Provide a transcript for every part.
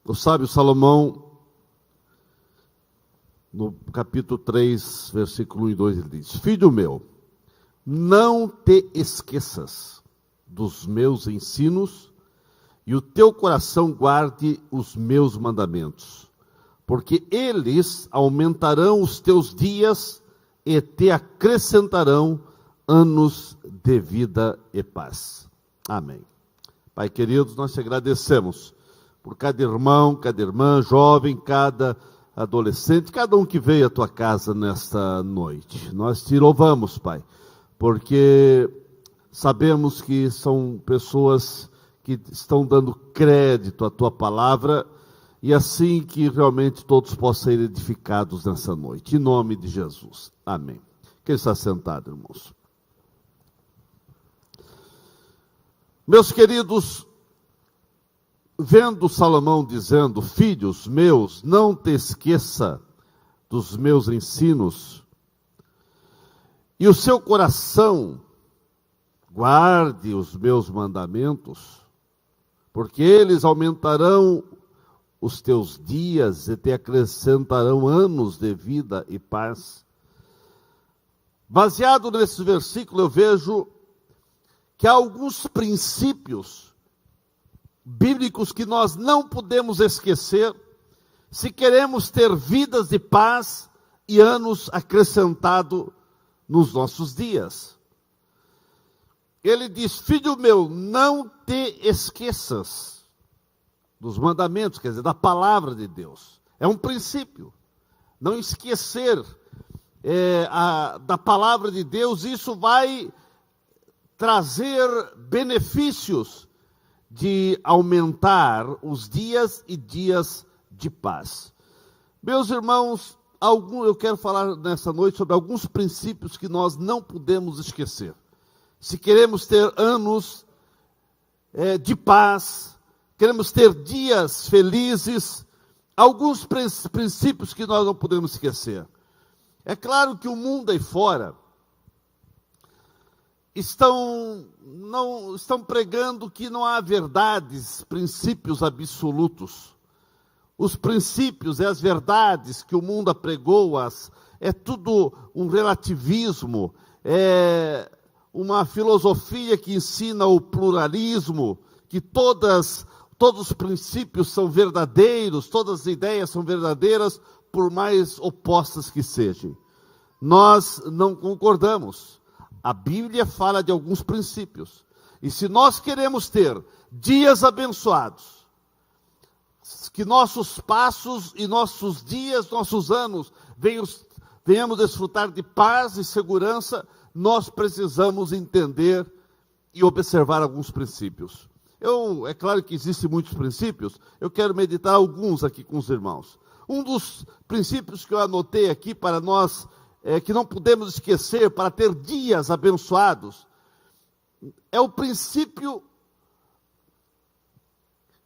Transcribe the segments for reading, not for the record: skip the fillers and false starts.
O sábio Salomão, no capítulo 3, versículo 1 e 2, ele diz: Filho meu, não te esqueças dos meus ensinos, e o teu coração guarde os meus mandamentos, porque eles aumentarão os teus dias e te acrescentarão anos de vida e paz. Amém. Pai querido, nós te agradecemos por cada irmão, cada irmã, jovem, cada adolescente, cada um que veio à tua casa nesta noite. Nós te louvamos, Pai, porque sabemos que são pessoas que estão dando crédito à tua palavra, e assim que realmente todos possam ser edificados nessa noite. Em nome de Jesus. Amém. Quem está sentado, irmãos? Meus queridos, vendo Salomão dizendo: filhos meus, não te esqueça dos meus ensinos, e o seu coração guarde os meus mandamentos, porque eles aumentarão os teus dias e te acrescentarão anos de vida e paz. Baseado nesse versículo, eu vejo que há alguns princípios bíblicos que nós não podemos esquecer se queremos ter vidas de paz e anos acrescentados nos nossos dias. Ele diz: filho meu, não te esqueças dos mandamentos, quer dizer, da palavra de Deus. É um princípio. Não esquecer da palavra de Deus, isso vai trazer benefícios de aumentar os dias e dias de paz. Meus irmãos, eu quero falar nessa noite sobre alguns princípios que nós não podemos esquecer. Se queremos ter anos de paz, queremos ter dias felizes, alguns princípios que nós não podemos esquecer. É claro que o mundo aí fora estão pregando que não há verdades, princípios absolutos. Os princípios e as verdades que o mundo apregou, é tudo um relativismo, é uma filosofia que ensina o pluralismo, que todos os princípios são verdadeiros, todas as ideias são verdadeiras, por mais opostas que sejam. Nós não concordamos. A Bíblia fala de alguns princípios. E se nós queremos ter dias abençoados, que nossos passos e nossos dias, nossos anos, venhamos desfrutar de paz e segurança, nós precisamos entender e observar alguns princípios. É claro que existem muitos princípios, eu quero meditar alguns aqui com os irmãos. Um dos princípios que eu anotei aqui para nós, que não podemos esquecer para ter dias abençoados, é o princípio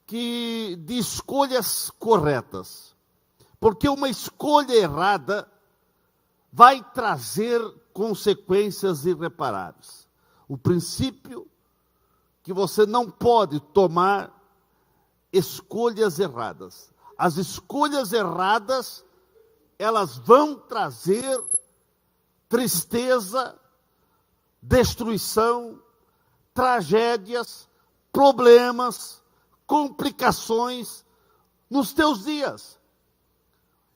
de escolhas corretas. Porque uma escolha errada vai trazer consequências irreparáveis. O princípio que você não pode tomar escolhas erradas. As escolhas erradas, elas vão trazer tristeza, destruição, tragédias, problemas, complicações nos teus dias.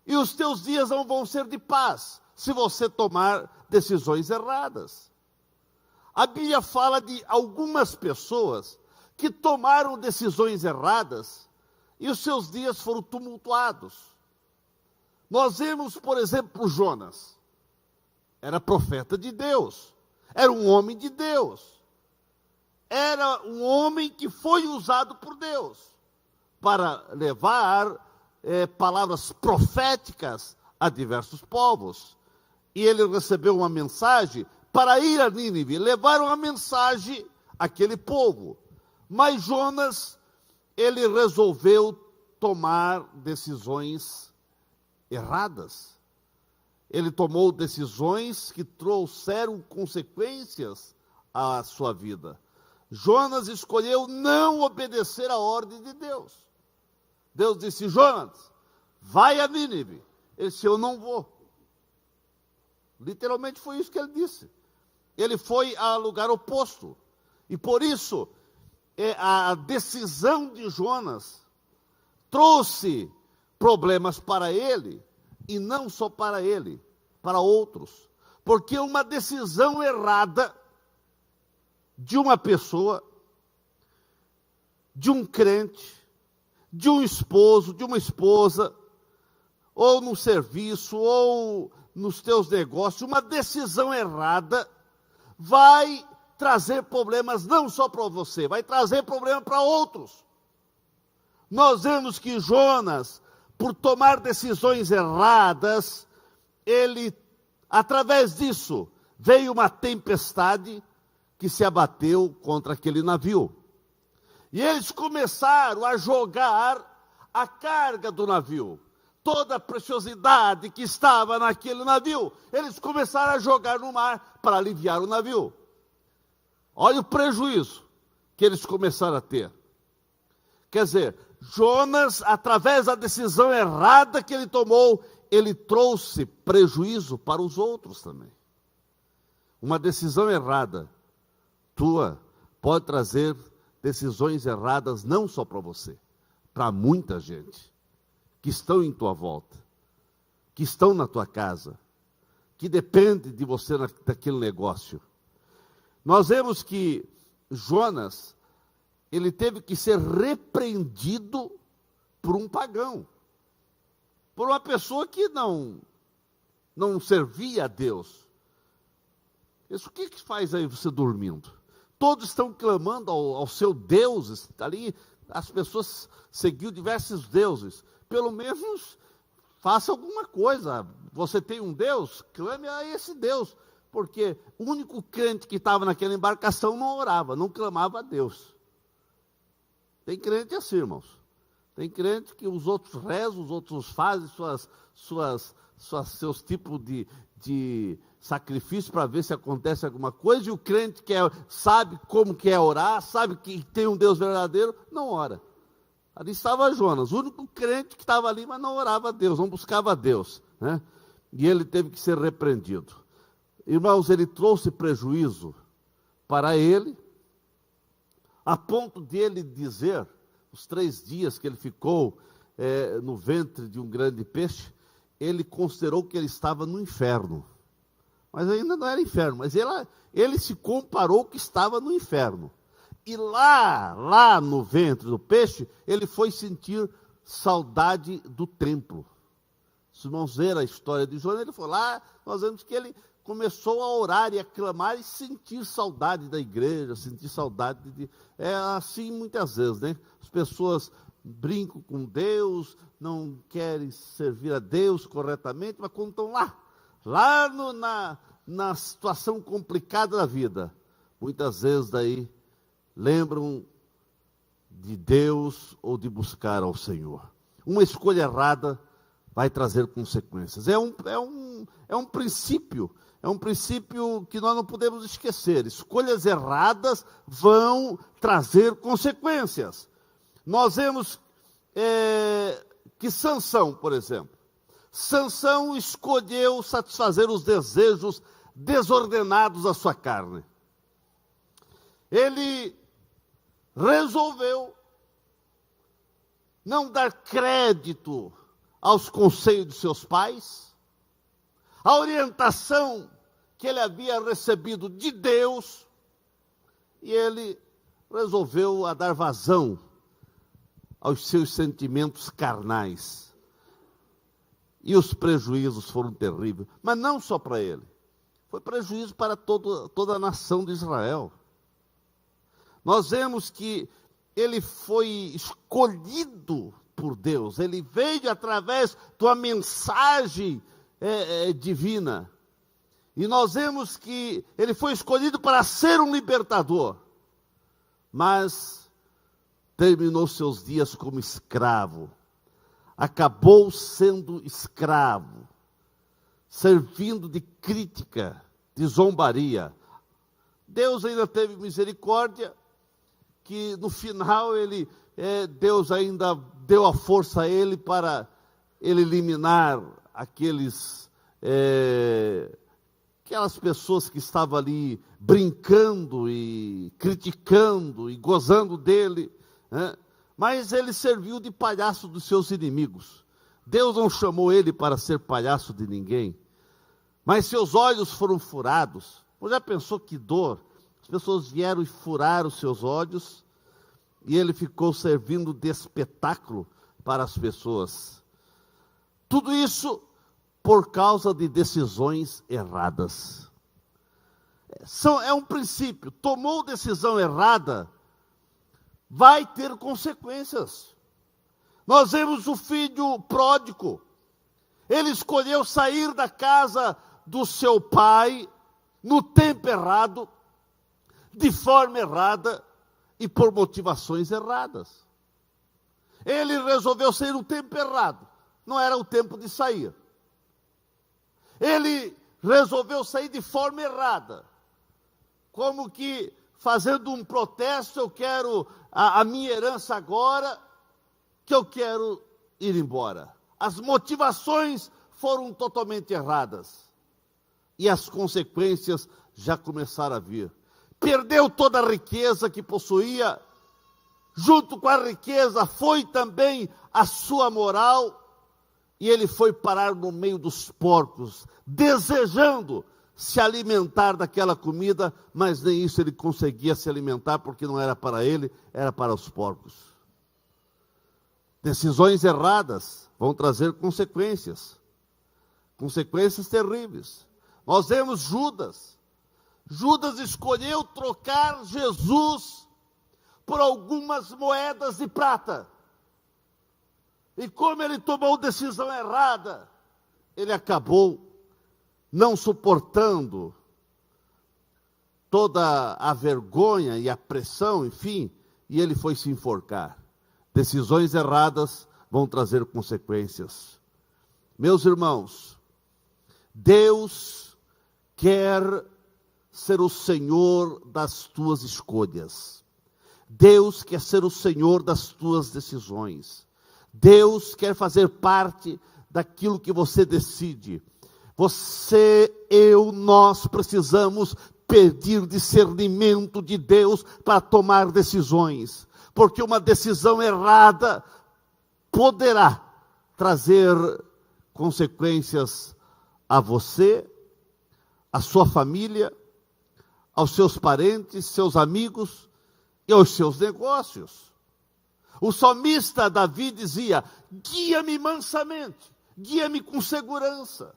E os teus dias não vão ser de paz se você tomar decisões erradas. A Bíblia fala de algumas pessoas que tomaram decisões erradas e os seus dias foram tumultuados. Nós vemos, por exemplo, Jonas. Era profeta de Deus, era um homem de Deus, era um homem que foi usado por Deus para levar palavras proféticas a diversos povos. E ele recebeu uma mensagem para ir a Nínive, levar uma mensagem àquele povo. Mas Jonas, ele resolveu tomar decisões erradas. Ele tomou decisões que trouxeram consequências à sua vida. Jonas escolheu não obedecer à ordem de Deus. Deus disse: Jonas, vai a Nínive. Ele disse: eu não vou. Literalmente foi isso que ele disse. Ele foi ao lugar oposto. E por isso, a decisão de Jonas trouxe problemas para ele, e não só para ele, para outros. Porque uma decisão errada de uma pessoa, de um crente, de um esposo, de uma esposa, ou no serviço, ou nos teus negócios, uma decisão errada vai trazer problemas não só para você, vai trazer problema para outros. Nós vemos que Jonas, por tomar decisões erradas, ele, através disso, veio uma tempestade que se abateu contra aquele navio. E eles começaram a jogar a carga do navio. Toda a preciosidade que estava naquele navio, eles começaram a jogar no mar para aliviar o navio. Olha o prejuízo que eles começaram a ter. Quer dizer, Jonas, através da decisão errada que ele tomou, ele trouxe prejuízo para os outros também. Uma decisão errada tua pode trazer decisões erradas não só para você, para muita gente que estão em tua volta, que estão na tua casa, que depende de você daquele negócio. Nós vemos que Jonas, ele teve que ser repreendido por um pagão, por uma pessoa que não servia a Deus. Isso, o que faz aí você dormindo? Todos estão clamando ao seu Deus, ali as pessoas seguiam diversos deuses. Pelo menos faça alguma coisa. Você tem um Deus? Clame a esse Deus. Porque o único crente que estava naquela embarcação não orava, não clamava a Deus. Tem crente assim, irmãos. Tem crente que os outros rezam, os outros fazem seus tipos de sacrifício para ver se acontece alguma coisa, e o crente que sabe como que é orar, sabe que tem um Deus verdadeiro, não ora. Ali estava Jonas, o único crente que estava ali, mas não orava a Deus, não buscava a Deus, né? E ele teve que ser repreendido. Irmãos, ele trouxe prejuízo para ele, a ponto de ele dizer, os 3 dias que ele ficou no ventre de um grande peixe, ele considerou que ele estava no inferno. Mas ainda não era inferno, mas ele se comparou que estava no inferno. E lá no ventre do peixe, ele foi sentir saudade do templo. Se irmãos ver a história de Jonas, ele foi lá, nós vemos que ele começou a orar e a clamar e sentir saudade da igreja, sentir saudade de... É assim muitas vezes, né? As pessoas brincam com Deus, não querem servir a Deus corretamente, mas quando estão na situação complicada da vida, muitas vezes daí lembram de Deus ou de buscar ao Senhor. Uma escolha errada vai trazer consequências. É um princípio que nós não podemos esquecer. Escolhas erradas vão trazer consequências. Nós vemos que Sansão, por exemplo, Sansão escolheu satisfazer os desejos desordenados da sua carne. Ele resolveu não dar crédito aos conselhos de seus pais, a orientação que ele havia recebido de Deus, e ele resolveu dar vazão aos seus sentimentos carnais. E os prejuízos foram terríveis, mas não só para ele, foi prejuízo para toda a nação de Israel. Nós vemos que ele foi escolhido por Deus, ele veio através de uma mensagem divina, e nós vemos que ele foi escolhido para ser um libertador, mas terminou seus dias como escravo, acabou sendo escravo, servindo de crítica, de zombaria. Deus ainda teve misericórdia, que no final Deus ainda deu a força a ele para ele eliminar aquelas pessoas que estavam ali brincando e criticando e gozando dele, né? Mas ele serviu de palhaço dos seus inimigos. Deus não chamou ele para ser palhaço de ninguém, mas seus olhos foram furados. Você já pensou que dor? As pessoas vieram e furaram os seus olhos, e ele ficou servindo de espetáculo para as pessoas. Tudo isso por causa de decisões erradas. É um princípio. Tomou decisão errada, vai ter consequências. Nós vemos o filho pródigo. Ele escolheu sair da casa do seu pai no tempo errado, de forma errada e por motivações erradas. Ele resolveu sair no tempo errado. Não era o tempo de sair. Ele resolveu sair de forma errada. Como que fazendo um protesto, eu quero a minha herança agora, que eu quero ir embora. As motivações foram totalmente erradas. E as consequências já começaram a vir. Perdeu toda a riqueza que possuía. Junto com a riqueza foi também a sua moral. E ele foi parar no meio dos porcos, desejando se alimentar daquela comida, mas nem isso ele conseguia se alimentar, porque não era para ele, era para os porcos. Decisões erradas vão trazer consequências terríveis. Nós vemos Judas. Judas escolheu trocar Jesus por algumas moedas de prata. E como ele tomou decisão errada, ele acabou não suportando toda a vergonha e a pressão, enfim, e ele foi se enforcar. Decisões erradas vão trazer consequências. Meus irmãos, Deus quer ser o Senhor das tuas escolhas. Deus quer ser o Senhor das tuas decisões. Deus quer fazer parte daquilo que você decide. Você, nós precisamos pedir discernimento de Deus para tomar decisões. Porque uma decisão errada poderá trazer consequências a você, a sua família, aos seus parentes, seus amigos e aos seus negócios. O salmista Davi dizia: guia-me mansamente, guia-me com segurança,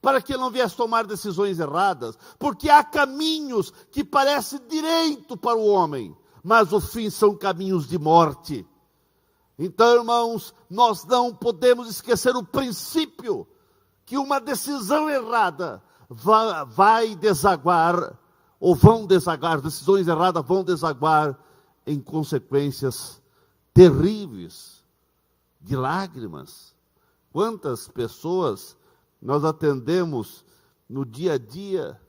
para que não viesse tomar decisões erradas, porque há caminhos que parecem direito para o homem, mas o fim são caminhos de morte. Então, irmãos, nós não podemos esquecer o princípio que uma decisão errada vai desaguar, ou vão desaguar, decisões erradas vão desaguar em consequências terríveis, de lágrimas. Quantas pessoas nós atendemos no dia a dia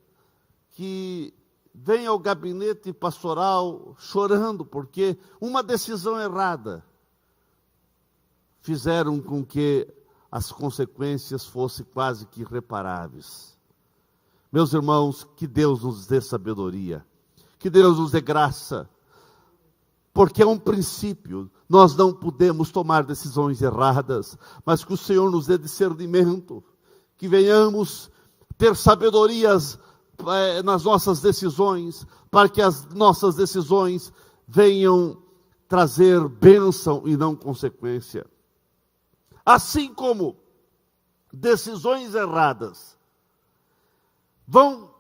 que vêm ao gabinete pastoral chorando porque uma decisão errada fizeram com que as consequências fossem quase que irreparáveis. Meus irmãos, que Deus nos dê sabedoria, que Deus nos dê graça, porque é um princípio. Nós não podemos tomar decisões erradas, mas que o Senhor nos dê discernimento, que venhamos ter sabedorias nas nossas decisões, para que as nossas decisões venham trazer bênção e não consequência. Assim como decisões erradas vão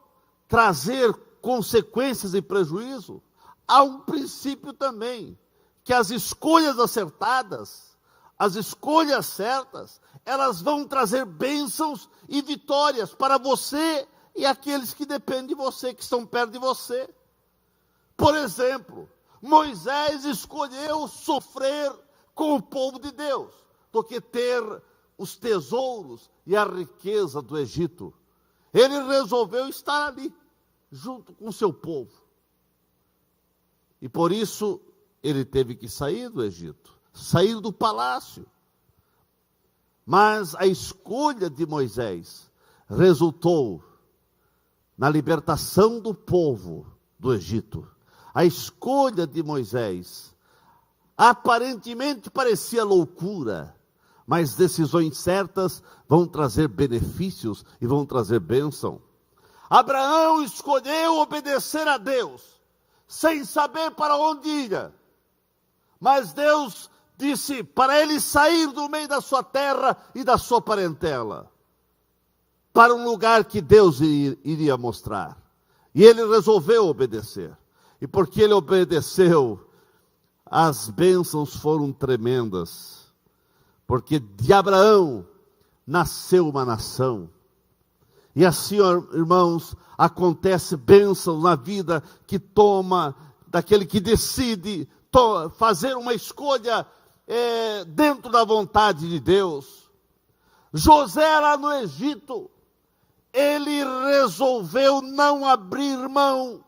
trazer consequências e prejuízo, há um princípio também, que as escolhas acertadas, as escolhas certas, elas vão trazer bênçãos e vitórias para você e aqueles que dependem de você, que estão perto de você. Por exemplo, Moisés escolheu sofrer com o povo de Deus, do que ter os tesouros e a riqueza do Egito. Ele resolveu estar ali, junto com o seu povo. E por isso ele teve que sair do Egito, sair do palácio. Mas a escolha de Moisés resultou na libertação do povo do Egito. A escolha de Moisés aparentemente parecia loucura, mas decisões certas vão trazer benefícios e vão trazer bênção. Abraão escolheu obedecer a Deus, sem saber para onde ia. Mas Deus disse para ele sair do meio da sua terra e da sua parentela, para um lugar que Deus iria mostrar. E ele resolveu obedecer. E porque ele obedeceu, as bênçãos foram tremendas. Porque de Abraão nasceu uma nação. E assim, irmãos, acontece bênçãos na vida que toma, daquele que decide fazer uma escolha dentro da vontade de Deus. José lá no Egito, ele resolveu não abrir mão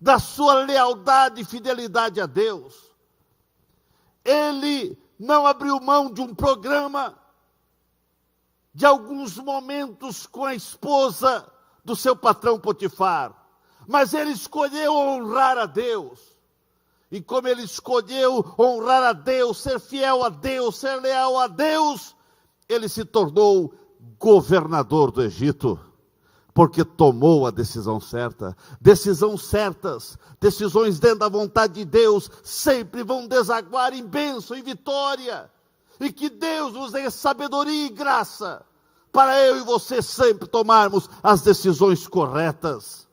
da sua lealdade e fidelidade a Deus. Ele não abriu mão de um programa, de alguns momentos com a esposa do seu patrão Potifar, mas ele escolheu honrar a Deus. E como ele escolheu honrar a Deus, ser fiel a Deus, ser leal a Deus, ele se tornou governador do Egito, porque tomou a decisão certa. Decisões certas, decisões dentro da vontade de Deus, sempre vão desaguar em bênção e vitória. E que Deus nos dê sabedoria e graça, para eu e você sempre tomarmos as decisões corretas.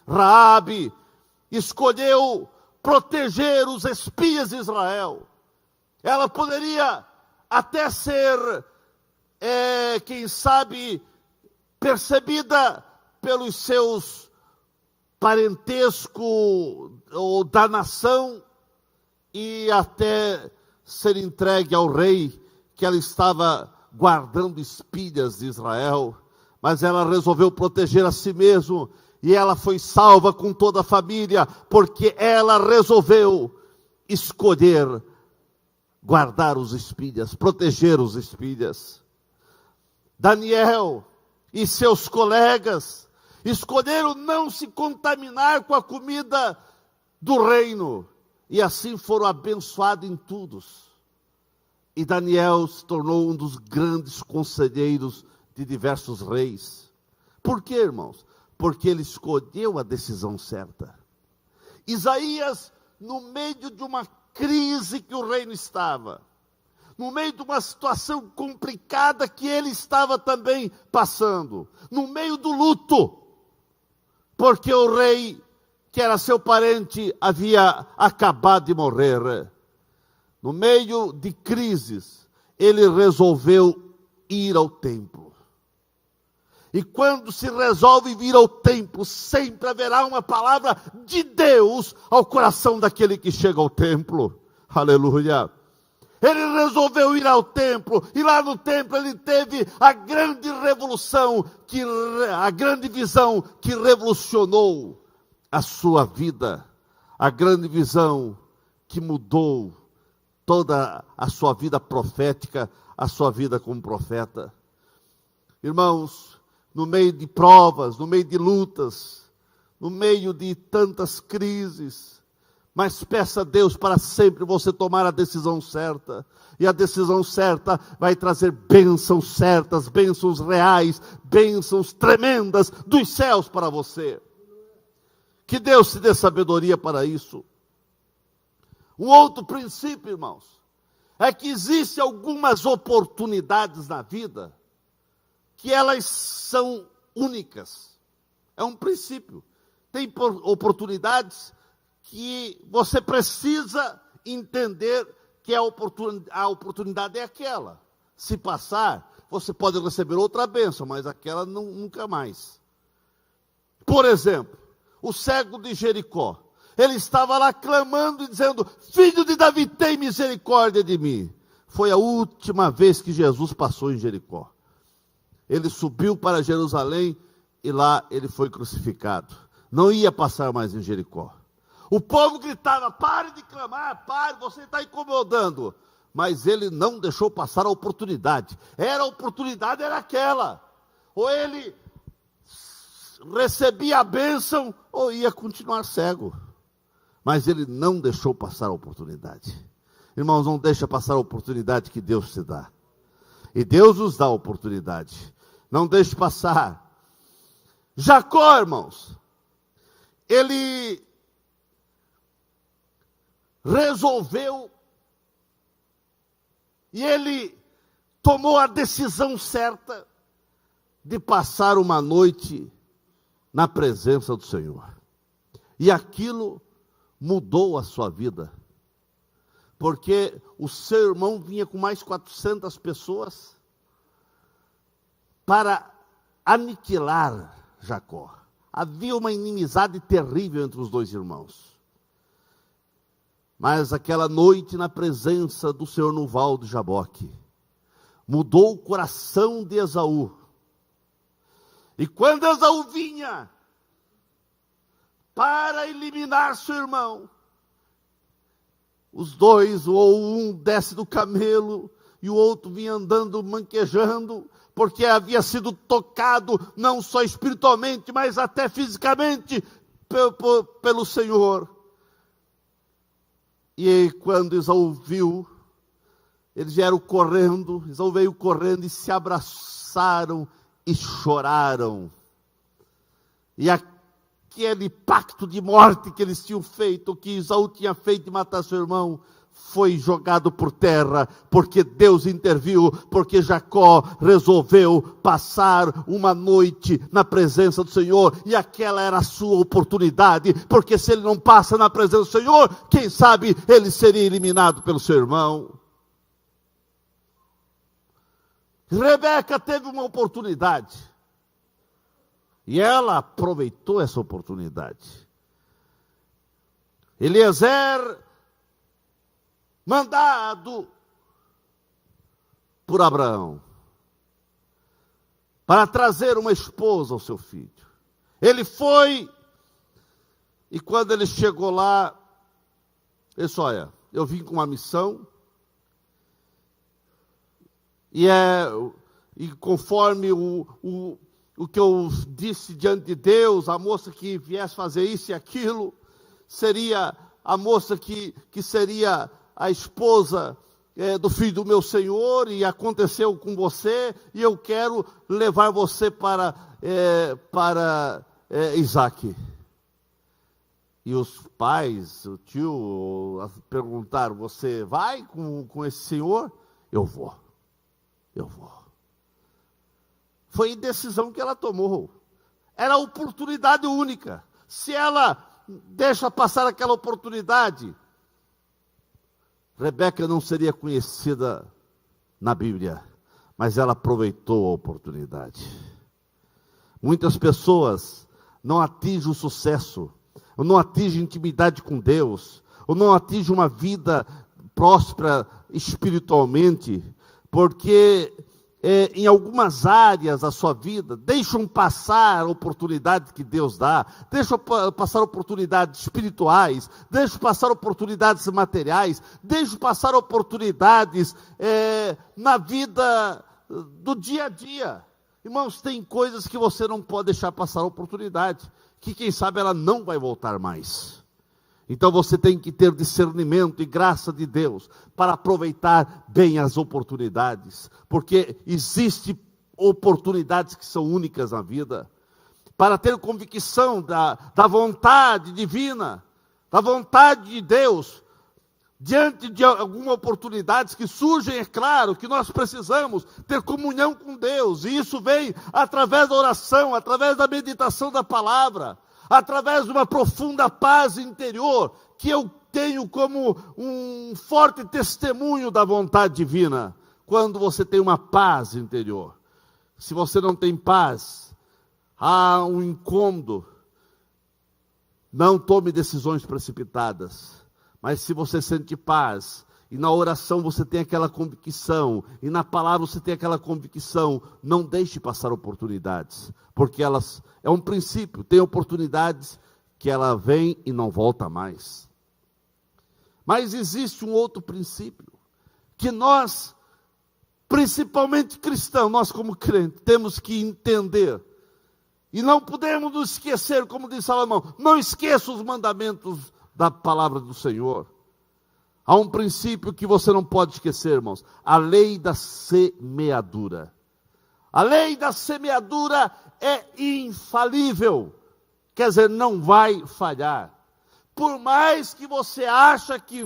Raabe escolheu proteger os espias de Israel. Ela poderia até ser, quem sabe, percebida pelos seus parentesco ou da nação, e até ser entregue ao rei, que ela estava guardando espias de Israel, mas ela resolveu proteger a si mesma, e ela foi salva com toda a família, porque ela resolveu escolher guardar os espias, proteger os espias. Daniel e seus colegas escolheram não se contaminar com a comida do reino, e assim foram abençoados em tudo. E Daniel se tornou um dos grandes conselheiros de diversos reis. Por quê, irmãos? Porque ele escolheu a decisão certa. Isaías, no meio de uma crise que o reino estava, no meio de uma situação complicada que ele estava também passando, no meio do luto, porque o rei, que era seu parente, havia acabado de morrer. No meio de crises, ele resolveu ir ao templo. E quando se resolve vir ao templo, sempre haverá uma palavra de Deus ao coração daquele que chega ao templo. Aleluia. Ele resolveu ir ao templo, e lá no templo ele teve a grande revolução, a grande visão que revolucionou a sua vida. A grande visão que mudou toda a sua vida profética, a sua vida como profeta. Irmãos, no meio de provas, no meio de lutas, no meio de tantas crises, mas peça a Deus para sempre você tomar a decisão certa, e a decisão certa vai trazer bênçãos certas, bênçãos reais, bênçãos tremendas dos céus para você. Que Deus te dê sabedoria para isso. Um outro princípio, irmãos, é que existem algumas oportunidades na vida que elas são únicas. É um princípio. Tem oportunidades que você precisa entender que a oportunidade é aquela. Se passar, você pode receber outra bênção, mas aquela nunca mais. Por exemplo, o cego de Jericó. Ele estava lá clamando e dizendo: Filho de Davi, tem misericórdia de mim. Foi a última vez que Jesus passou em Jericó. Ele subiu para Jerusalém e lá ele foi crucificado. Não ia passar mais em Jericó. O povo gritava: pare de clamar, pare, você está incomodando. Mas ele não deixou passar a oportunidade. A oportunidade era aquela. Ou ele recebia a bênção, ou ia continuar cego. Mas ele não deixou passar a oportunidade. Irmãos, não deixa passar a oportunidade que Deus te dá. E Deus nos dá a oportunidade. Não deixe passar. Jacó, irmãos, ele resolveu e ele tomou a decisão certa de passar uma noite na presença do Senhor. E aquilo mudou a sua vida. Porque o seu irmão vinha com mais 400 pessoas para aniquilar Jacó. Havia uma inimizade terrível entre os dois irmãos. Mas aquela noite na presença do Senhor no val de Jaboque, mudou o coração de Esaú. E quando Esaú vinha para eliminar seu irmão, os dois, ou um desce do camelo e o outro vinha andando, manquejando, porque havia sido tocado não só espiritualmente, mas até fisicamente pelo Senhor. E quando Esaú viu, eles vieram correndo, Esaú veio correndo e se abraçaram e choraram. E aquele pacto de morte que eles tinham feito, que Esaú tinha feito de matar seu irmão, foi jogado por terra, porque Deus interviu, porque Jacó resolveu passar uma noite na presença do Senhor, e aquela era a sua oportunidade, porque se ele não passa na presença do Senhor, quem sabe ele seria eliminado pelo seu irmão. Rebeca teve uma oportunidade, e ela aproveitou essa oportunidade. Eliezer, mandado por Abraão, para trazer uma esposa ao seu filho. Ele foi, e quando ele chegou lá, ele disse: olha, eu vim com uma missão, e conforme o que eu disse diante de Deus, a moça que viesse fazer isso e aquilo, seria a moça que seria a esposa do filho do meu Senhor, e aconteceu com você, e eu quero levar você para Isaac. E os pais, o tio, perguntaram: você vai com esse senhor? Eu vou. Foi a decisão que ela tomou. Era a oportunidade única. Se ela deixa passar aquela oportunidade, Rebeca não seria conhecida na Bíblia, mas ela aproveitou a oportunidade. Muitas pessoas não atingem o sucesso, ou não atingem intimidade com Deus, ou não atingem uma vida próspera espiritualmente, porque em algumas áreas da sua vida, deixam passar oportunidades que Deus dá, deixam passar oportunidades espirituais, deixam passar oportunidades materiais, deixam passar oportunidades na vida do dia a dia. Irmãos, tem coisas que você não pode deixar passar a oportunidade, que quem sabe ela não vai voltar mais. Então você tem que ter discernimento e graça de Deus para aproveitar bem as oportunidades, porque existem oportunidades que são únicas na vida. Para ter convicção da vontade divina, da vontade de Deus, diante de algumas oportunidades que surgem, é claro que nós precisamos ter comunhão com Deus, e isso vem através da oração, através da meditação da palavra, através de uma profunda paz interior, que eu tenho como um forte testemunho da vontade divina. Quando você tem uma paz interior, se você não tem paz, há um incômodo. Não tome decisões precipitadas, mas se você sente paz, e na oração você tem aquela convicção, e na palavra você tem aquela convicção, não deixe passar oportunidades, porque elas, é um princípio, tem oportunidades que ela vem e não volta mais. Mas existe um outro princípio, que nós, principalmente cristãos, nós como crentes, temos que entender. E não podemos nos esquecer, como diz Salomão, não esqueça os mandamentos da palavra do Senhor. Há um princípio que você não pode esquecer, irmãos, a lei da semeadura. A lei da semeadura é infalível, quer dizer, não vai falhar. Por mais que você acha que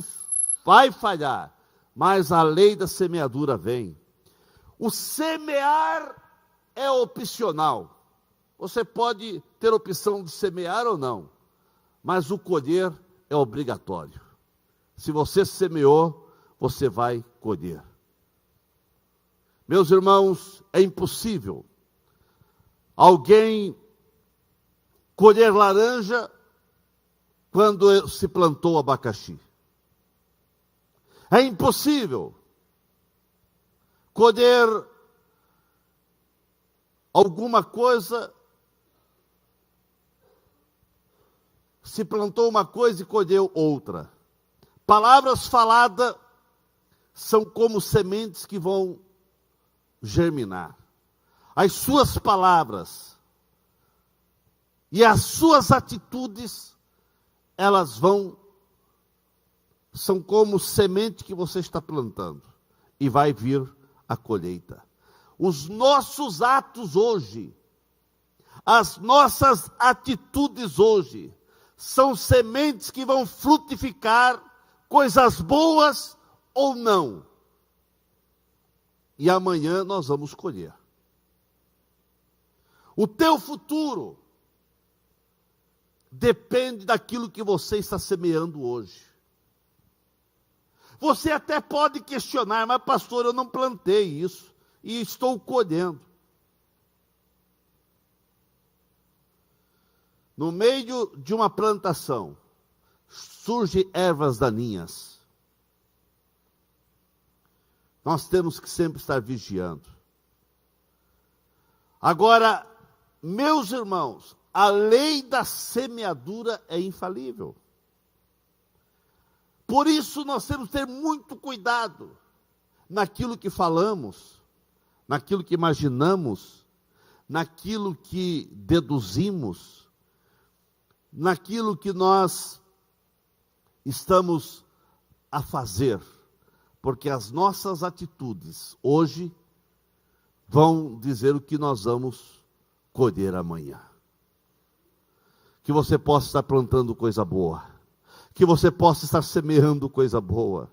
vai falhar, mas a lei da semeadura vem. O semear é opcional. Você pode ter opção de semear ou não, mas o colher é obrigatório. Se você semeou, você vai colher. Meus irmãos, é impossível alguém colher laranja quando se plantou abacaxi. É impossível colher alguma coisa, se plantou uma coisa e colheu outra. Palavras faladas são como sementes que vão germinar. As suas palavras e as suas atitudes, elas são como semente que você está plantando e vai vir a colheita. Os nossos atos hoje, as nossas atitudes hoje, são sementes que vão frutificar coisas boas ou não. E amanhã nós vamos colher. O teu futuro depende daquilo que você está semeando hoje. Você até pode questionar, mas pastor, eu não plantei isso e estou colhendo. No meio de uma plantação, surgem ervas daninhas. Nós temos que sempre estar vigiando. Agora, meus irmãos, a lei da semeadura é infalível. Por isso nós temos que ter muito cuidado naquilo que falamos, naquilo que imaginamos, naquilo que deduzimos, naquilo que nós estamos a fazer, porque as nossas atitudes hoje vão dizer o que nós vamos colher amanhã. Que você possa estar plantando coisa boa, que você possa estar semeando coisa boa,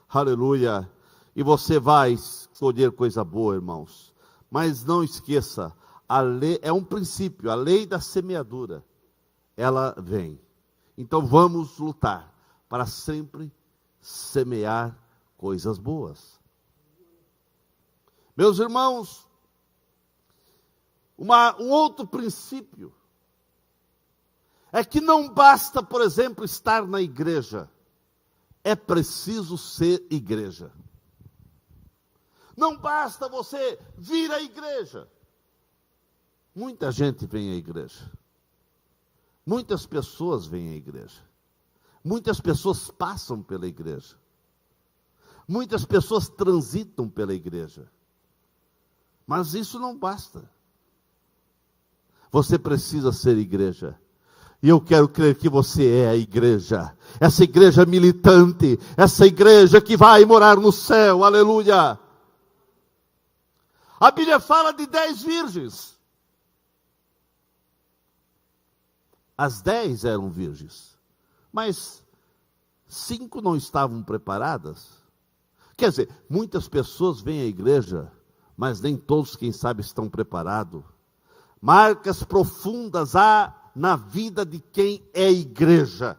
aleluia, e você vai colher coisa boa, irmãos. Mas não esqueça, a lei é um princípio, a lei da semeadura, ela vem. Então vamos lutar para sempre semear coisas boas. Meus irmãos, um outro princípio é que não basta, por exemplo, estar na igreja, é preciso ser igreja. Não basta você vir à igreja. Muita gente vem à igreja. Muitas pessoas vêm à igreja. Muitas pessoas passam pela igreja. Muitas pessoas transitam pela igreja. Mas isso não basta. Você precisa ser igreja. E eu quero crer que você é a igreja. Essa igreja militante. Essa igreja que vai morar no céu. Aleluia. A Bíblia fala de 10 virgens. As 10 eram virgens. Mas 5 não estavam preparadas. Quer dizer, muitas pessoas vêm à igreja, mas nem todos, quem sabe, estão preparados. Marcas profundas há na vida de quem é igreja.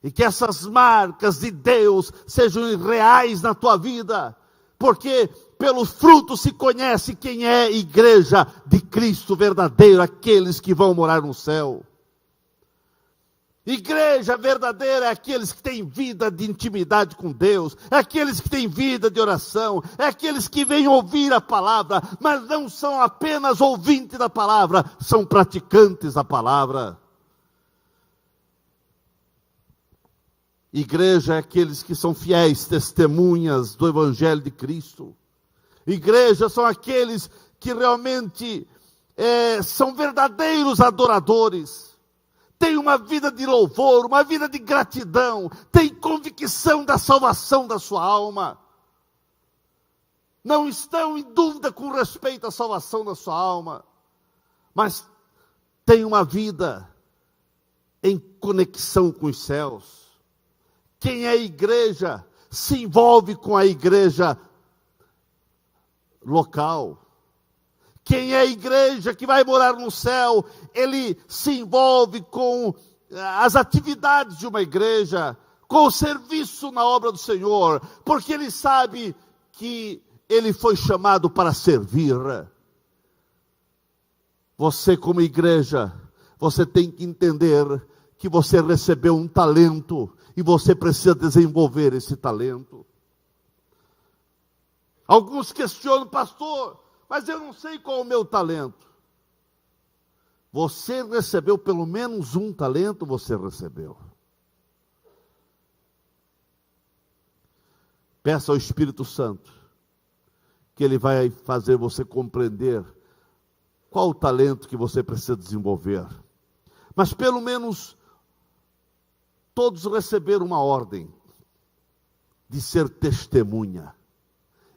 E que essas marcas de Deus sejam reais na tua vida. Porque pelo fruto se conhece quem é igreja de Cristo verdadeiro, aqueles que vão morar no céu. Igreja verdadeira é aqueles que têm vida de intimidade com Deus, é aqueles que têm vida de oração, é aqueles que vêm ouvir a palavra, mas não são apenas ouvintes da palavra, são praticantes da palavra. Igreja é aqueles que são fiéis testemunhas do Evangelho de Cristo. Igreja são aqueles que realmente são verdadeiros adoradores. Tem uma vida de louvor, uma vida de gratidão, tem convicção da salvação da sua alma. Não estão em dúvida com respeito à salvação da sua alma, mas tem uma vida em conexão com os céus. Quem é igreja se envolve com a igreja local. Quem é igreja que vai morar no céu, ele se envolve com as atividades de uma igreja, com o serviço na obra do Senhor, porque ele sabe que ele foi chamado para servir. Você, como igreja, você tem que entender que você recebeu um talento e você precisa desenvolver esse talento. Alguns questionam, pastor, mas eu não sei qual é o meu talento. Você recebeu pelo menos um talento, você recebeu. Peça ao Espírito Santo, que ele vai fazer você compreender qual o talento que você precisa desenvolver. Mas pelo menos todos receberam uma ordem de ser testemunha.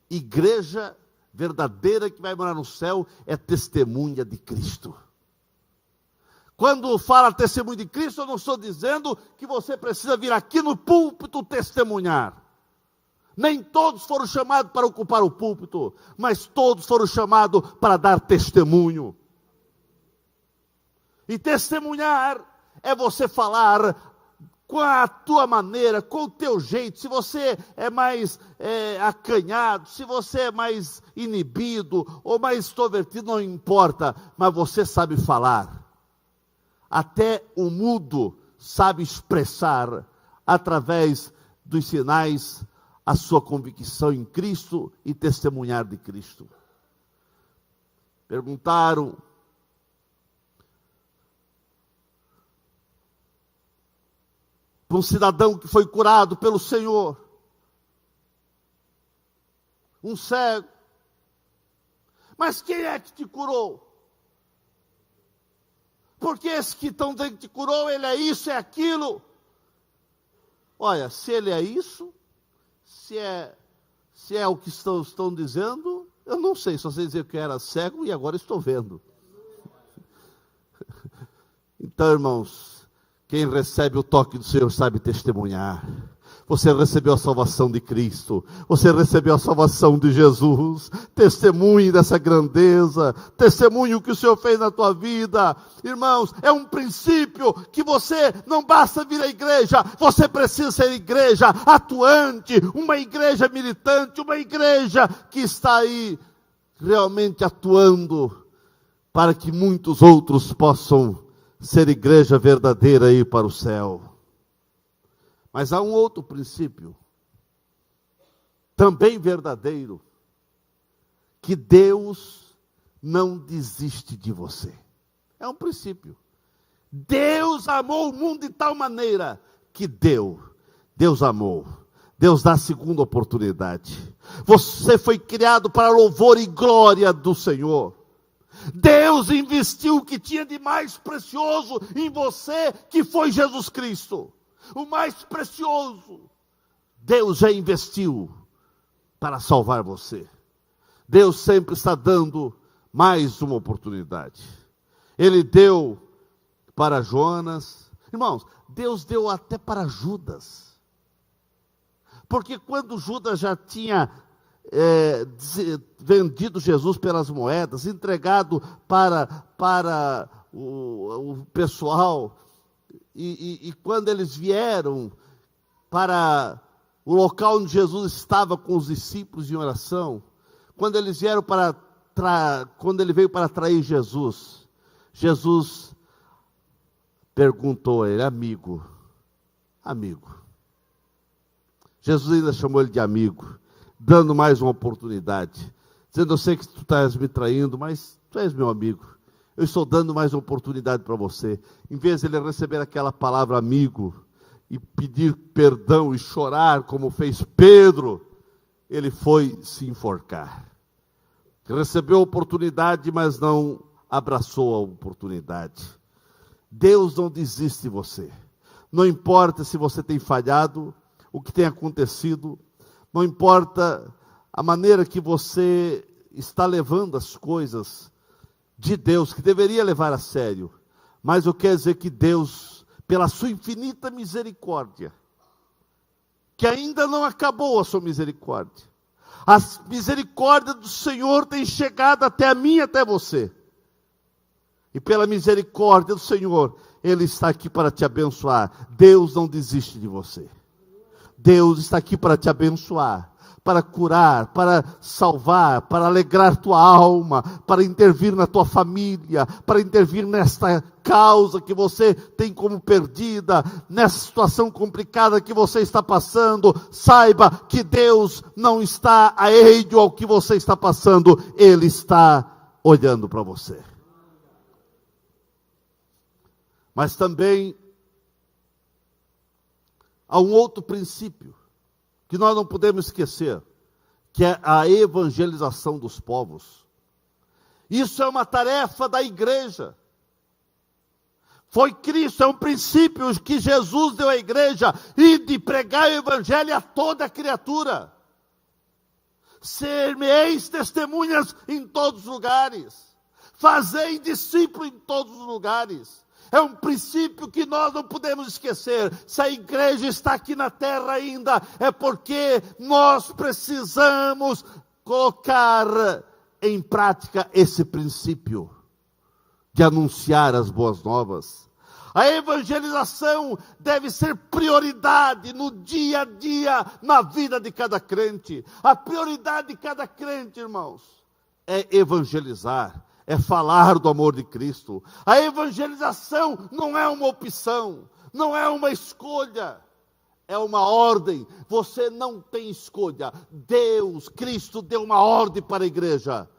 Igreja verdadeira que vai morar no céu é testemunha de Cristo. Quando fala testemunho de Cristo, eu não estou dizendo que você precisa vir aqui no púlpito testemunhar. Nem todos foram chamados para ocupar o púlpito, mas todos foram chamados para dar testemunho. E testemunhar é você falar com a tua maneira, com o teu jeito. Se você é mais acanhado, se você é mais inibido ou mais extrovertido, não importa, mas você sabe falar. Até o mudo sabe expressar através dos sinais a sua convicção em Cristo e testemunhar de Cristo. Perguntaram para um cidadão que foi curado pelo Senhor, um cego, mas quem é que te curou? Porque esse que estão dizendo que te curou, ele é isso, é aquilo. Olha, se ele é isso, se é o que estão dizendo, eu não sei, só sei dizer que eu era cego e agora estou vendo. Então, irmãos, quem recebe o toque do Senhor sabe testemunhar. Você recebeu a salvação de Cristo, você recebeu a salvação de Jesus, testemunhe dessa grandeza, testemunhe o que o Senhor fez na tua vida. Irmãos, é um princípio que você não basta vir à igreja, você precisa ser igreja atuante, uma igreja militante, uma igreja que está aí realmente atuando para que muitos outros possam ser igreja verdadeira e ir para o céu. Mas há um outro princípio, também verdadeiro, que Deus não desiste de você. É um princípio. Deus amou o mundo de tal maneira que Deus amou. Deus dá a segunda oportunidade. Você foi criado para louvor e glória do Senhor. Deus investiu o que tinha de mais precioso em você, que foi Jesus Cristo. O mais precioso, Deus já investiu para salvar você. Deus sempre está dando mais uma oportunidade. Ele deu para Jonas. Irmãos, Deus deu até para Judas. Porque quando Judas já tinha vendido Jesus pelas moedas, entregado para o pessoal, e quando eles vieram para o local onde Jesus estava com os discípulos em oração, quando eles vieram quando ele veio para trair Jesus, Jesus perguntou a ele, amigo, Jesus ainda chamou ele de amigo, dando mais uma oportunidade, dizendo, eu sei que tu estás me traindo, mas tu és meu amigo, eu estou dando mais uma oportunidade para você. Em vez de ele receber aquela palavra amigo, e pedir perdão e chorar, como fez Pedro, ele foi se enforcar. Recebeu a oportunidade, mas não abraçou a oportunidade. Deus não desiste de você. Não importa se você tem falhado, o que tem acontecido, não importa a maneira que você está levando as coisas de Deus, que deveria levar a sério. Mas eu quero dizer que Deus, pela sua infinita misericórdia, que ainda não acabou a sua misericórdia, a misericórdia do Senhor tem chegado até a mim e até você. E pela misericórdia do Senhor, Ele está aqui para te abençoar. Deus não desiste de você. Deus está aqui para te abençoar, para curar, para salvar, para alegrar tua alma, para intervir na tua família, para intervir nesta causa que você tem como perdida, nessa situação complicada que você está passando. Saiba que Deus não está alheio ao que você está passando, Ele está olhando para você. Mas também há um outro princípio que nós não podemos esquecer, que é a evangelização dos povos. Isso é uma tarefa da igreja. Foi Cristo, é um princípio que Jesus deu à igreja, e de pregar o evangelho a toda criatura. Ser-me-eis testemunhas em todos os lugares. Fazei discípulo em todos os lugares. É um princípio que nós não podemos esquecer. Se a igreja está aqui na terra ainda, é porque nós precisamos colocar em prática esse princípio de anunciar as boas novas. A evangelização deve ser prioridade no dia a dia, na vida de cada crente. A prioridade de cada crente, irmãos, é evangelizar. É falar do amor de Cristo. A evangelização não é uma opção, não é uma escolha, é uma ordem. Você não tem escolha. Deus, Cristo deu uma ordem para a igreja: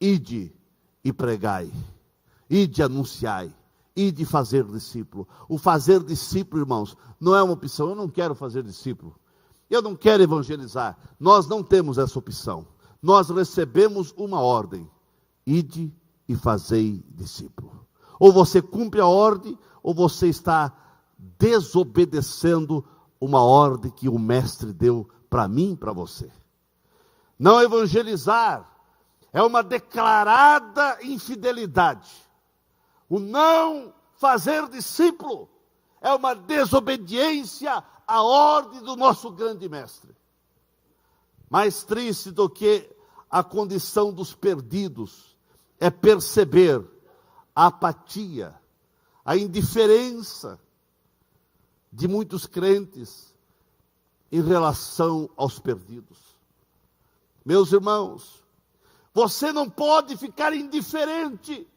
ide e pregai, ide e anunciai, ide fazer discípulo. O fazer discípulo, irmãos, não é uma opção. Eu não quero fazer discípulo, eu não quero evangelizar. Nós não temos essa opção. Nós recebemos uma ordem: ide e fazei discípulo. Ou você cumpre a ordem, ou você está desobedecendo uma ordem que o mestre deu para mim e para você. Não evangelizar é uma declarada infidelidade. O não fazer discípulo é uma desobediência à ordem do nosso grande mestre. Mais triste do que a condição dos perdidos é perceber a apatia, a indiferença de muitos crentes em relação aos perdidos. Meus irmãos, você não pode ficar indiferente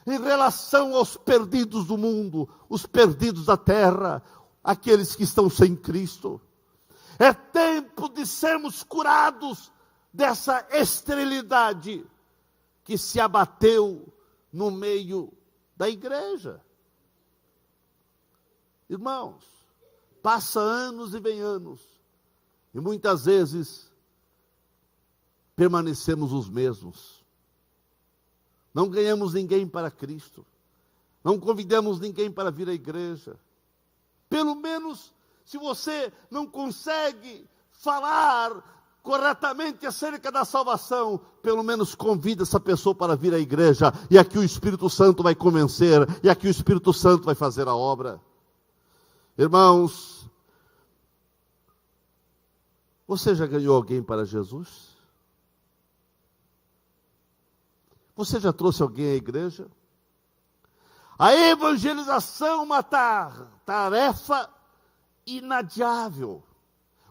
em relação aos perdidos do mundo, os perdidos da terra, aqueles que estão sem Cristo. É tempo de sermos curados dessa esterilidade que se abateu no meio da igreja. Irmãos, passa anos e vem anos, e muitas vezes permanecemos os mesmos. Não ganhamos ninguém para Cristo, não convidamos ninguém para vir à igreja. Pelo menos, se você não consegue falar corretamente acerca da salvação, pelo menos convida essa pessoa para vir à igreja, e aqui o Espírito Santo vai convencer, e aqui o Espírito Santo vai fazer a obra. Irmãos, você já ganhou alguém para Jesus? Você já trouxe alguém à igreja? A evangelização é uma tarefa inadiável.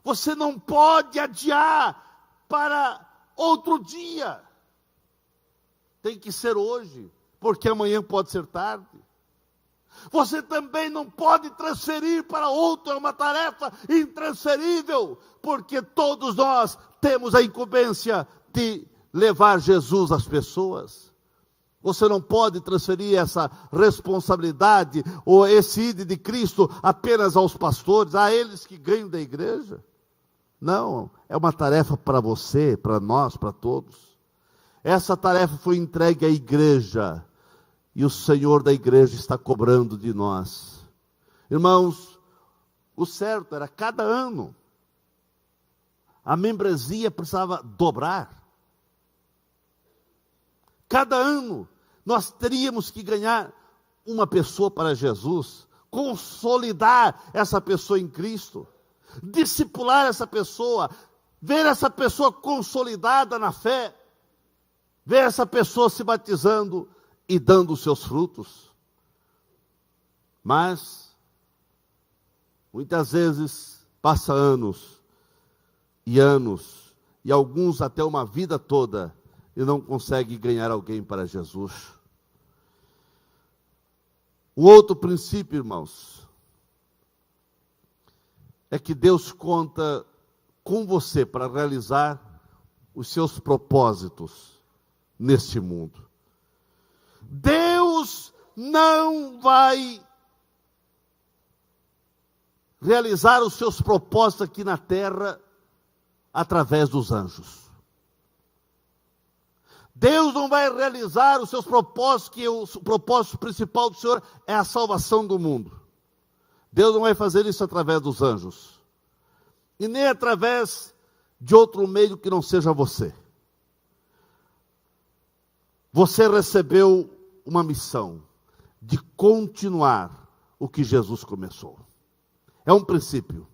Você não pode adiar para outro dia. Tem que ser hoje, porque amanhã pode ser tarde. Você também não pode transferir para outro, é uma tarefa intransferível, porque todos nós temos a incumbência de levar Jesus às pessoas. Você não pode transferir essa responsabilidade ou esse ID de Cristo apenas aos pastores, a eles que ganham da igreja. Não, é uma tarefa para você, para nós, para todos. Essa tarefa foi entregue à igreja e o Senhor da igreja está cobrando de nós. Irmãos, o certo era cada ano a membresia precisava dobrar. Cada ano nós teríamos que ganhar uma pessoa para Jesus, consolidar essa pessoa em Cristo, discipular essa pessoa, ver essa pessoa consolidada na fé, ver essa pessoa se batizando e dando os seus frutos. Mas, muitas vezes, passa anos, e alguns até uma vida toda, e não consegue ganhar alguém para Jesus. O outro princípio, irmãos, é que Deus conta com você para realizar os seus propósitos neste mundo. Deus não vai realizar os seus propósitos aqui na terra através dos anjos. Deus não vai realizar os seus propósitos, que o propósito principal do Senhor é a salvação do mundo. Deus não vai fazer isso através dos anjos. E nem através de outro meio que não seja você. Você recebeu uma missão de continuar o que Jesus começou. É um princípio.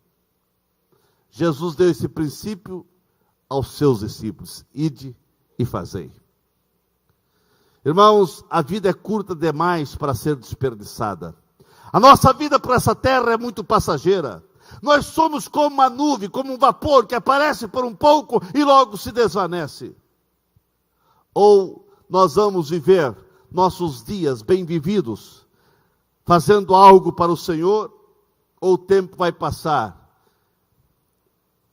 Jesus deu esse princípio aos seus discípulos. Ide e fazei. Irmãos, a vida é curta demais para ser desperdiçada. A nossa vida por essa terra é muito passageira. Nós somos como uma nuvem, como um vapor que aparece por um pouco e logo se desvanece. Ou nós vamos viver nossos dias bem vividos, fazendo algo para o Senhor, ou o tempo vai passar,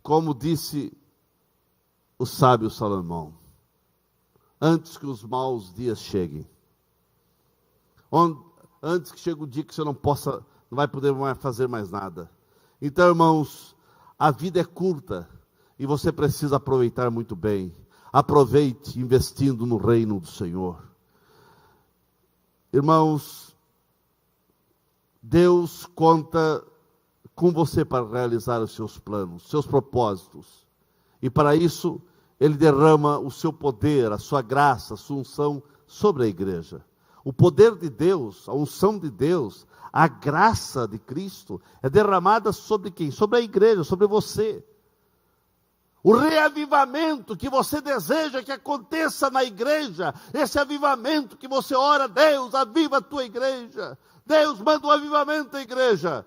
como disse o sábio Salomão, antes que os maus dias cheguem. Antes que chegue o dia que você não vai poder mais fazer mais nada. Então, irmãos, a vida é curta e você precisa aproveitar muito bem. Aproveite investindo no reino do Senhor. Irmãos, Deus conta com você para realizar os seus planos, seus propósitos. E para isso, Ele derrama o seu poder, a sua graça, a sua unção sobre a igreja. O poder de Deus, a unção de Deus, a graça de Cristo é derramada sobre quem? Sobre a igreja, sobre você. O reavivamento que você deseja que aconteça na igreja, esse avivamento que você ora, Deus, aviva a tua igreja. Deus, manda um avivamento à igreja.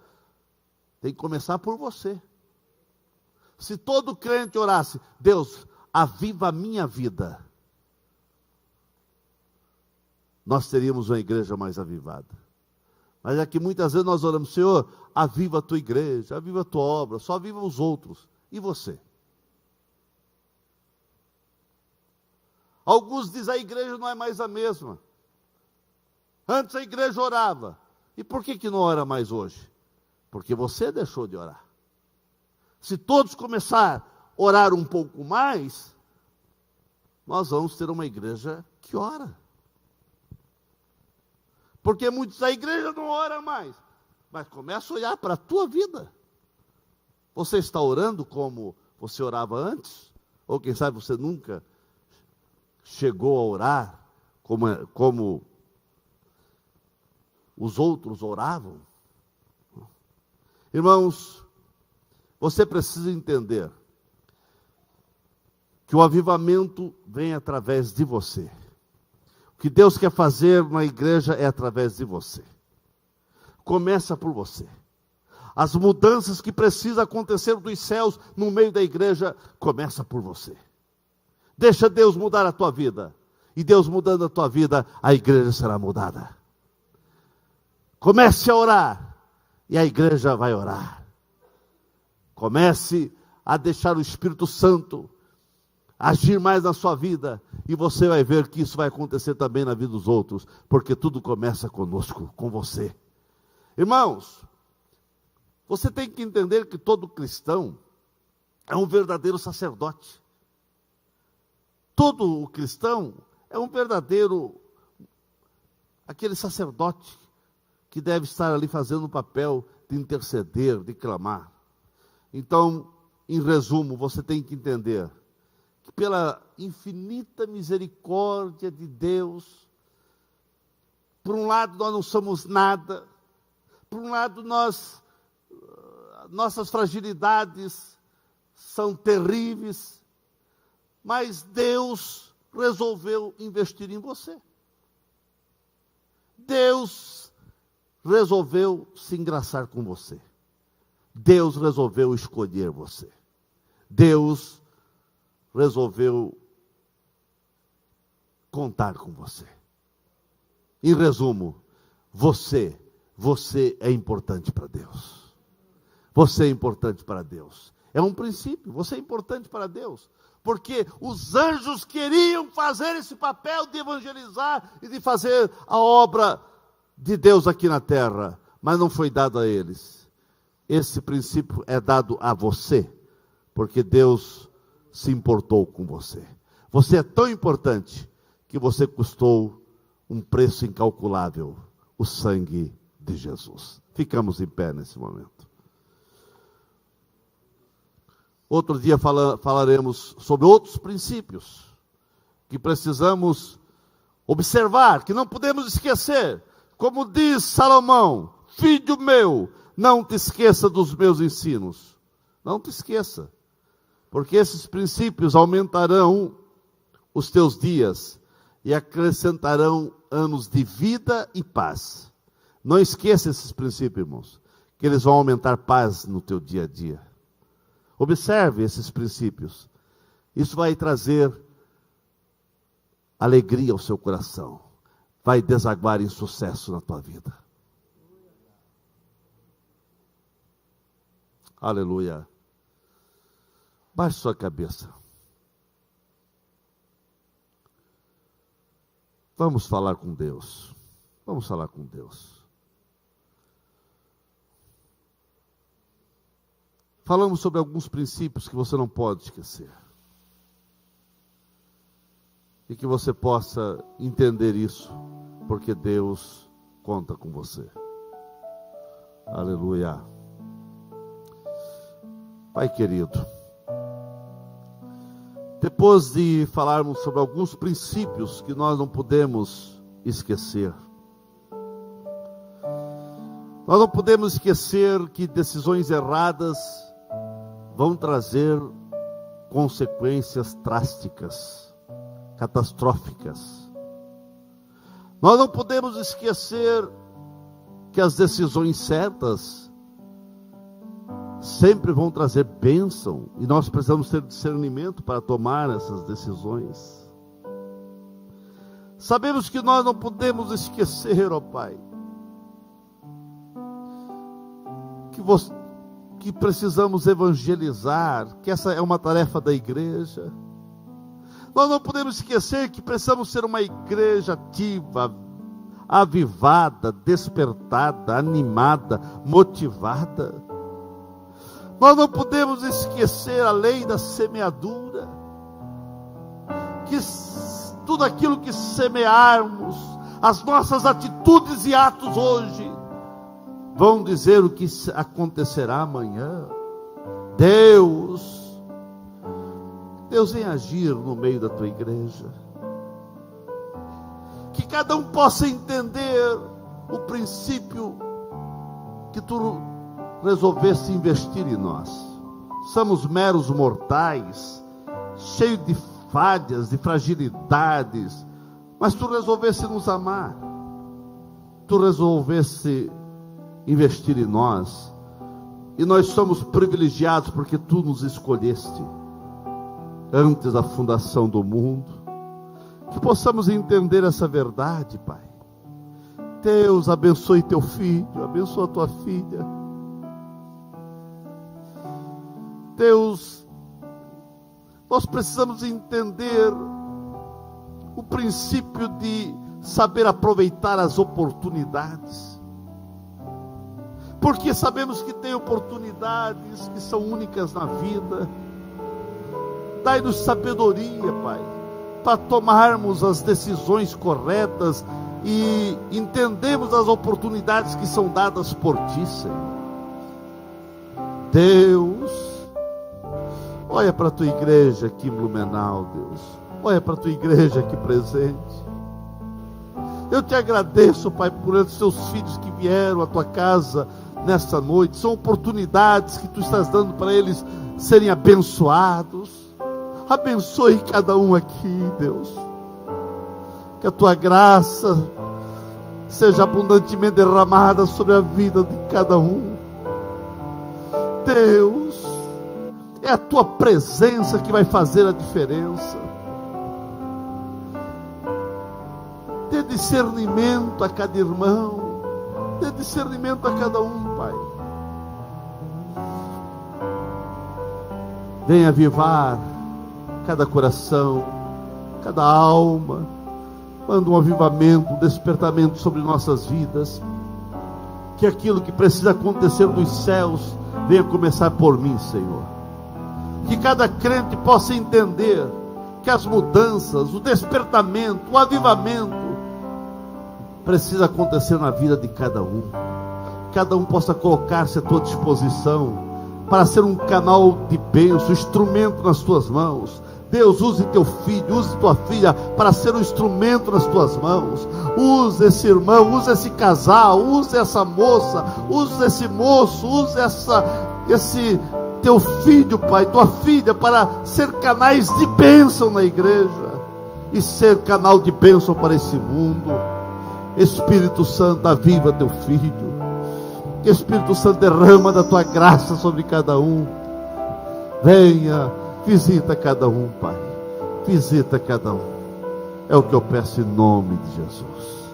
Tem que começar por você. Se todo crente orasse, Deus, aviva a minha vida, nós teríamos uma igreja mais avivada. Mas é que muitas vezes nós oramos, Senhor, aviva a tua igreja, aviva a tua obra, só aviva os outros. E você? Alguns dizem, a igreja não é mais a mesma. Antes a igreja orava. E por que não ora mais hoje? Porque você deixou de orar. Se todos começarem a orar um pouco mais, nós vamos ter uma igreja que ora. Porque muitos da igreja não oram mais. Mas começa a olhar para a tua vida. Você está orando como você orava antes? Ou quem sabe você nunca chegou a orar como os outros oravam? Irmãos, você precisa entender que o avivamento vem através de você. O que Deus quer fazer na igreja é através de você. Começa por você. As mudanças que precisam acontecer dos céus no meio da igreja, começa por você. Deixa Deus mudar a tua vida. E Deus mudando a tua vida, a igreja será mudada. Comece a orar e a igreja vai orar. Comece a deixar o Espírito Santo agir mais na sua vida E você vai ver que isso vai acontecer também na vida dos outros, porque tudo começa conosco, com você. Irmãos, você tem que entender que todo cristão é um verdadeiro sacerdote. Todo o cristão é um verdadeiro, aquele sacerdote que deve estar ali fazendo o papel de interceder, de clamar. Então, em resumo, você tem que entender que pela infinita misericórdia de Deus, por um lado nós não somos nada, por um lado nossas fragilidades são terríveis, mas Deus resolveu investir em você. Deus resolveu se engraçar com você. Deus resolveu escolher você. Deus resolveu contar com você. Em resumo, você é importante para Deus. Você é importante para Deus. É um princípio, você é importante para Deus. Porque os anjos queriam fazer esse papel de evangelizar e de fazer a obra de Deus aqui na terra, mas não foi dado a eles. Esse princípio é dado a você, porque Deus se importou com você. Você é tão importante que você custou um preço incalculável, o sangue de Jesus. Ficamos em pé nesse momento. Outro dia falaremos sobre outros princípios que precisamos observar, que não podemos esquecer. Como diz Salomão: filho meu, não te esqueça dos meus ensinos. Não te esqueça, porque esses princípios aumentarão os teus dias e acrescentarão anos de vida e paz. Não esqueça esses princípios, irmãos, que eles vão aumentar paz no teu dia a dia. Observe esses princípios. Isso vai trazer alegria ao seu coração. Vai desaguar em sucesso na tua vida. Aleluia. Baixe sua cabeça. Vamos falar com Deus. Vamos falar com Deus. Falamos sobre alguns princípios que você não pode esquecer. E que você possa entender isso, porque Deus conta com você. Aleluia. Pai querido, depois de falarmos sobre alguns princípios que nós não podemos esquecer, nós não podemos esquecer que decisões erradas vão trazer consequências drásticas, catastróficas. Nós não podemos esquecer que as decisões certas sempre vão trazer bênção, e nós precisamos ter discernimento para tomar essas decisões. Sabemos que nós não podemos esquecer, ó Pai, que precisamos evangelizar, que essa é uma tarefa da igreja. Nós não podemos esquecer que precisamos ser uma igreja ativa, avivada, despertada, animada, motivada. Nós não podemos esquecer a lei da semeadura, que tudo aquilo que semearmos, as nossas atitudes e atos hoje, vão dizer o que acontecerá amanhã. Deus vem agir no meio da tua igreja. Que cada um possa entender o princípio que tu resolvesse investir em nós. Somos meros mortais, cheios de falhas, de fragilidades, mas tu resolvesse nos amar. Tu resolvesse investir em nós, e nós somos privilegiados porque tu nos escolheste antes da fundação do mundo. Que possamos entender essa verdade, Pai. Deus abençoe teu filho, abençoa tua filha. Deus, nós precisamos entender o princípio de saber aproveitar as oportunidades, porque sabemos que tem oportunidades que são únicas na vida. Dai-nos sabedoria, Pai, para tomarmos as decisões corretas e entendemos as oportunidades que são dadas por Ti, Senhor. Deus, olha para a Tua igreja aqui em Blumenau, Deus. Olha para a Tua igreja aqui presente. Eu Te agradeço, Pai, por esses Teus filhos que vieram à Tua casa nessa noite. São oportunidades que Tu estás dando para eles serem abençoados. Abençoe cada um aqui, Deus. Que a Tua graça seja abundantemente derramada sobre a vida de cada um. Deus, é a Tua presença que vai fazer a diferença. Dê discernimento a cada irmão, dê discernimento a cada um, Pai. Venha avivar cada coração, cada alma. Manda um avivamento, um despertamento sobre nossas vidas. Que aquilo que precisa acontecer nos céus venha começar por mim, Senhor. Que cada crente possa entender que as mudanças, o despertamento, o avivamento precisa acontecer na vida de cada um. Cada um possa colocar-se à Tua disposição para ser um canal de bênção, instrumento nas Tuas mãos. Deus, use Teu filho, use Tua filha para ser um instrumento nas Tuas mãos. Use esse irmão, use esse casal, use essa moça, use esse moço, use esse Teu filho, Pai, Tua filha, para ser canais de bênção na igreja e ser canal de bênção para esse mundo. Espírito Santo, aviva Teu filho. Espírito Santo, derrama da Tua graça sobre cada um. Venha, visita cada um, Pai. Visita cada um. É o que eu peço em nome de Jesus.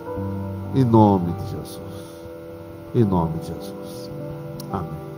Em nome de Jesus. Em nome de Jesus. Amém.